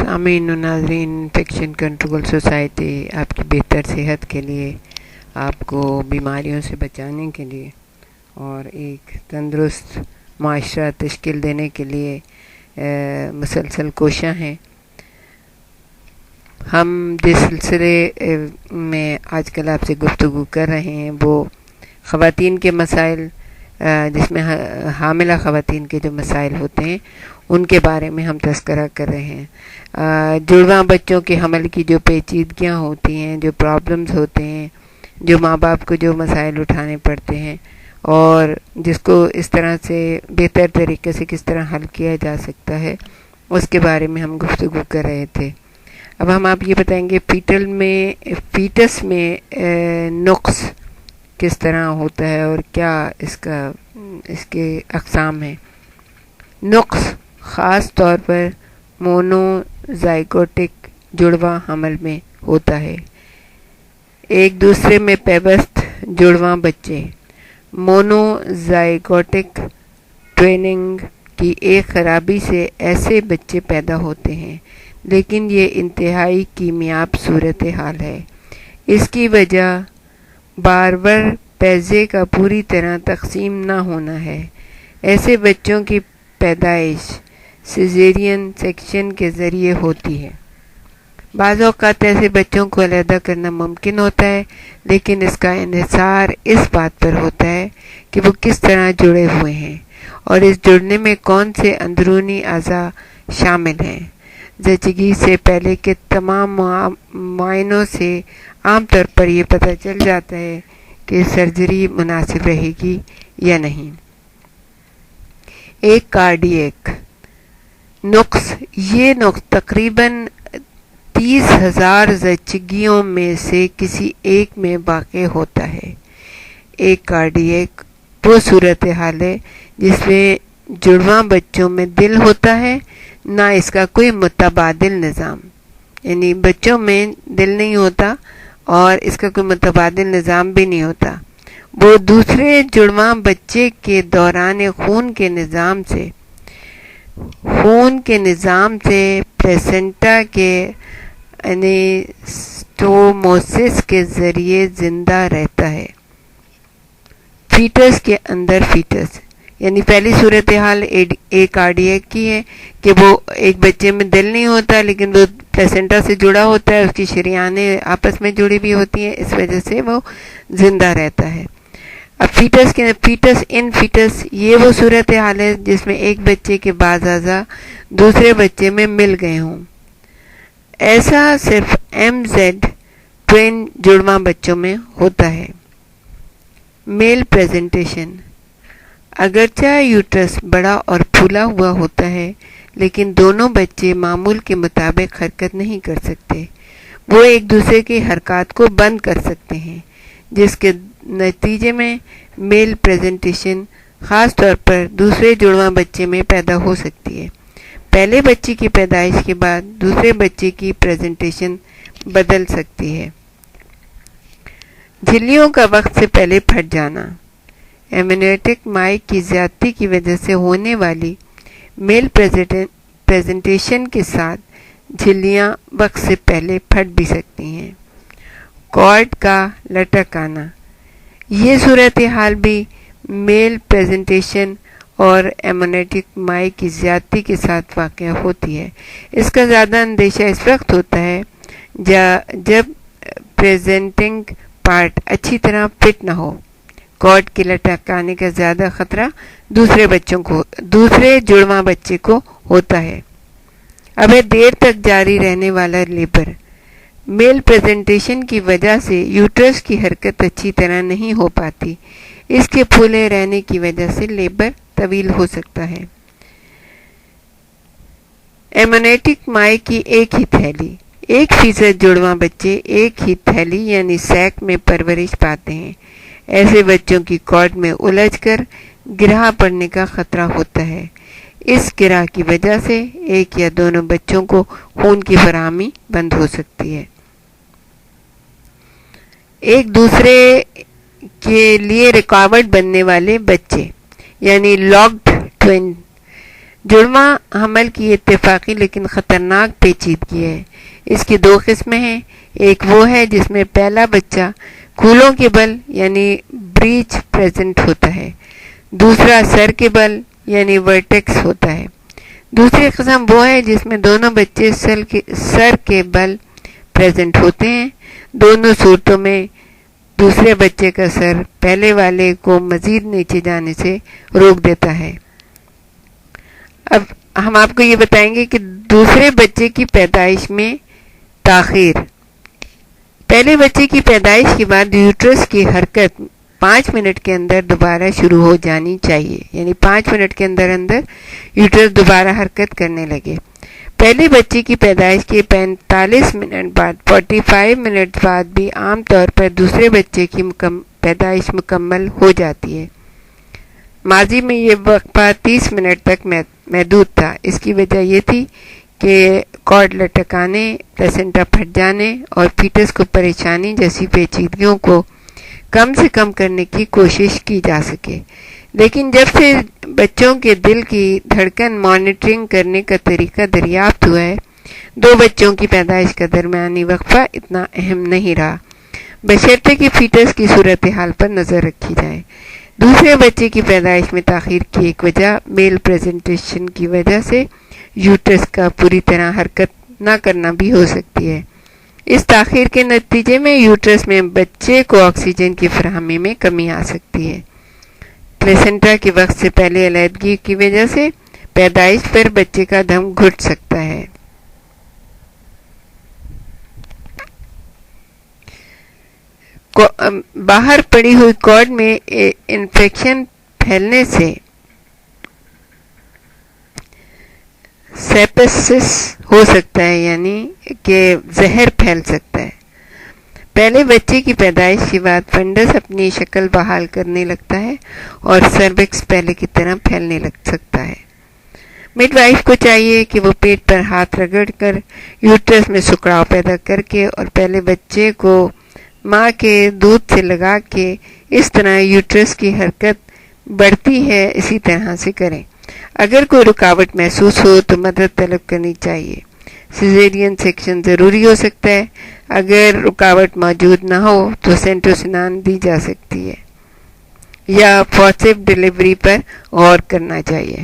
سامعین و ناظرین، انفیکشن کنٹرول سوسائٹی آپ کی بہتر صحت کے لیے، آپ کو بیماریوں سے بچانے کے لیے اور ایک تندرست معاشرہ تشکیل دینے کے لیے مسلسل کوشاں ہیں۔ ہم جس سلسلے میں آج کل آپ سے گفتگو کر رہے ہیں وہ خواتین کے مسائل، جس میں حاملہ خواتین کے جو مسائل ہوتے ہیں ان کے بارے میں ہم تذکرہ کر رہے ہیں۔ جڑواں بچوں کے حمل کی جو پیچیدگیاں ہوتی ہیں، جو پرابلمز ہوتے ہیں، جو ماں باپ کو جو مسائل اٹھانے پڑتے ہیں اور جس کو اس طرح سے بہتر طریقے سے کس طرح حل کیا جا سکتا ہے، اس کے بارے میں ہم گفتگو کر رہے تھے۔ اب ہم آپ یہ بتائیں گے فیٹس میں نقص کس طرح ہوتا ہے اور کیا اس کے اقسام ہیں۔ نقص خاص طور پر مونوزائگوٹک جڑواں حمل میں ہوتا ہے۔ ایک دوسرے میں پیوست جڑواں بچے مونوزائگوٹک ٹویننگ کی ایک خرابی سے ایسے بچے پیدا ہوتے ہیں، لیکن یہ انتہائی کیمیاب صورتحال ہے۔ اس کی وجہ باربر پیزے کا پوری طرح تقسیم نہ ہونا ہے۔ ایسے بچوں کی پیدائش سیزیرین سیکشن کے ذریعے ہوتی ہے۔ بعض اوقات ایسے بچوں کو علیحدہ کرنا ممکن ہوتا ہے، لیکن اس کا انحصار اس بات پر ہوتا ہے کہ وہ کس طرح جڑے ہوئے ہیں اور اس جڑنے میں کون سے اندرونی اعضاء شامل ہیں۔ زچگی سے پہلے کے تمام معائنوں سے عام طور پر یہ پتہ چل جاتا ہے کہ سرجری مناسب رہے گی یا نہیں۔ ایک کارڈیک نقص، یہ نقص تقریباً 30,000 زچگیوں میں سے کسی ایک میں واقع ہوتا ہے۔ ایک کارڈیک وہ صورتحال ہے جس میں جڑواں بچوں میں دل ہوتا ہے، نہ اس کا کوئی متبادل نظام، یعنی بچوں میں دل نہیں ہوتا اور اس کا کوئی متبادل نظام بھی نہیں ہوتا۔ وہ دوسرے جڑواں بچے کے دوران خون کے نظام سے پلیسنٹا کے انسٹوموسس کے ذریعے زندہ رہتا ہے۔ فیٹس کے اندر فیٹس، یعنی پہلی صورتحال ایک کارڈیک کی ہے کہ وہ ایک بچے میں دل نہیں ہوتا لیکن وہ پلیسنٹا سے جڑا ہوتا ہے، اس کی شریانیں آپس میں جڑی بھی ہوتی ہیں، اس وجہ سے وہ زندہ رہتا ہے۔ اب فیٹس یہ وہ صورتحال ہے جس میں ایک بچے کے بعض اعضاء دوسرے بچے میں مل گئے ہوں۔ ایسا صرف MZ ٹوین جڑواں بچوں میں ہوتا ہے۔ میل پریزنٹیشن، اگرچہ یوٹرس بڑا اور پھولا ہوا ہوتا ہے لیکن دونوں بچے معمول کے مطابق حرکت نہیں کر سکتے۔ وہ ایک دوسرے کی حرکات کو بند کر سکتے ہیں، جس کے نتیجے میں میل پریزنٹیشن خاص طور پر دوسرے جڑواں بچے میں پیدا ہو سکتی ہے۔ پہلے بچے کی پیدائش کے بعد دوسرے بچے کی پریزنٹیشن بدل سکتی ہے۔ جھلیوں کا وقت سے پہلے پھٹ جانا، ایمنیوٹک مائع کی زیادتی کی وجہ سے ہونے والی میل پریزنٹیشن کے ساتھ جھلیاں وقت سے پہلے پھٹ بھی سکتی ہیں۔ کارڈ کا لٹک آنا، یہ صورتحال بھی میل پریزنٹیشن اور ایمنیوٹک مائع کی زیادتی کے ساتھ واقع ہوتی ہے۔ اس کا زیادہ اندیشہ اس وقت ہوتا ہے جب پریزنٹنگ پارٹ اچھی طرح فٹ نہ ہو۔ کارڈ کے لٹک آنے کا زیادہ خطرہ دوسرے جڑواں بچے کو ہوتا ہے۔ اب دیر تک جاری رہنے والا لیبر، میل پریزنٹیشن کی وجہ سے یوٹرس کی حرکت اچھی طرح نہیں ہو پاتی، اس کے پھولے رہنے کی وجہ سے لیبر طویل ہو سکتا ہے۔ ایمنیوٹک مائع کی ایک ہی تھیلی، 1% جڑواں بچے ایک ہی تھیلی یعنی سیک میں پرورش پاتے ہیں۔ ایسے بچوں کی کارڈ میں الجھ کر گرہ پڑنے کا خطرہ ہوتا ہے۔ اس گرہ کی وجہ سے ایک یا دونوں بچوں کو خون کی فراہمی بند ہو سکتی ہے۔ ایک دوسرے کے لیے رکاوٹ بننے والے بچے یعنی لاکڈ ٹوین، جڑواں حمل کی اتفاقی لیکن خطرناک پیچیدگی ہے۔ اس کی دو قسمیں ہیں، ایک وہ ہے جس میں پہلا بچہ کھولوں کے بل یعنی بریچ پریزنٹ ہوتا ہے، دوسرا سر کے بل یعنی ورٹیکس ہوتا ہے۔ دوسری قسم وہ ہے جس میں دونوں بچے سر کے بل پریزنٹ ہوتے ہیں۔ دونوں صورتوں میں دوسرے بچے کا سر پہلے والے کو مزید نیچے جانے سے روک دیتا ہے۔ اب ہم آپ کو یہ بتائیں گے کہ دوسرے بچے کی پیدائش میں تاخیر۔ پہلے بچے کی پیدائش کے بعد یوٹرس کی حرکت 5 منٹ کے اندر دوبارہ شروع ہو جانی چاہیے، یعنی 5 منٹ کے اندر یوٹرس دوبارہ حرکت کرنے لگے۔ پہلے بچے کی پیدائش کے 45 منٹ بعد 45 منٹ بعد بھی عام طور پر دوسرے بچے کی پیدائش مکمل ہو جاتی ہے۔ ماضی میں یہ وقفہ 30 منٹ تک محدود تھا۔ اس کی وجہ یہ تھی کہ کارڈ لٹکانے، پلیسنٹا پھٹ جانے اور فیٹس کو پریشانی جیسی پیچیدگیوں کو کم سے کم کرنے کی کوشش کی جا سکے۔ لیکن جب سے بچوں کے دل کی دھڑکن مانیٹرنگ کرنے کا طریقہ دریافت ہوا ہے، دو بچوں کی پیدائش کا درمیانی وقفہ اتنا اہم نہیں رہا، بشرطے کہ فیٹس کی صورتحال پر نظر رکھی جائے۔ دوسرے بچے کی پیدائش میں تاخیر کی ایک وجہ میل پریزنٹیشن کی وجہ سے یوٹرس کا پوری طرح حرکت نہ کرنا بھی ہو سکتی ہے۔ اس تاخیر کے نتیجے میں یوٹرس میں بچے کو آکسیجن کی فراہمی میں کمی آ سکتی ہے۔ پلیسنٹا کے وقت سے پہلے علیحدگی کی وجہ سے پیدائش پر بچے کا دم گھٹ سکتا ہے۔ باہر پڑی ہوئی کارڈ میں انفیکشن پھیلنے سے سیپسس ہو سکتا ہے، یعنی کہ زہر پھیل سکتا ہے۔ پہلے بچے کی پیدائش کے بعد فنڈس اپنی شکل بحال کرنے لگتا ہے اور سروکس پہلے کی طرح پھیلنے لگ سکتا ہے۔ مڈ وائف کو چاہیے کہ وہ پیٹ پر ہاتھ رگڑ کر یوٹرس میں سکڑاؤ پیدا کر کے اور پہلے بچے کو ماں کے دودھ سے لگا کے اس طرح یوٹرس کی حرکت بڑھتی ہے اسی طرح سے کریں۔ اگر کوئی رکاوٹ محسوس ہو تو مدد طلب کرنی چاہیے۔ سیزیرین سیکشن ضروری ہو سکتا ہے۔ اگر رکاوٹ موجود نہ ہو تو سینٹوسینان دی جا سکتی ہے یا فورسیپ ڈیلیوری پر غور کرنا چاہیے۔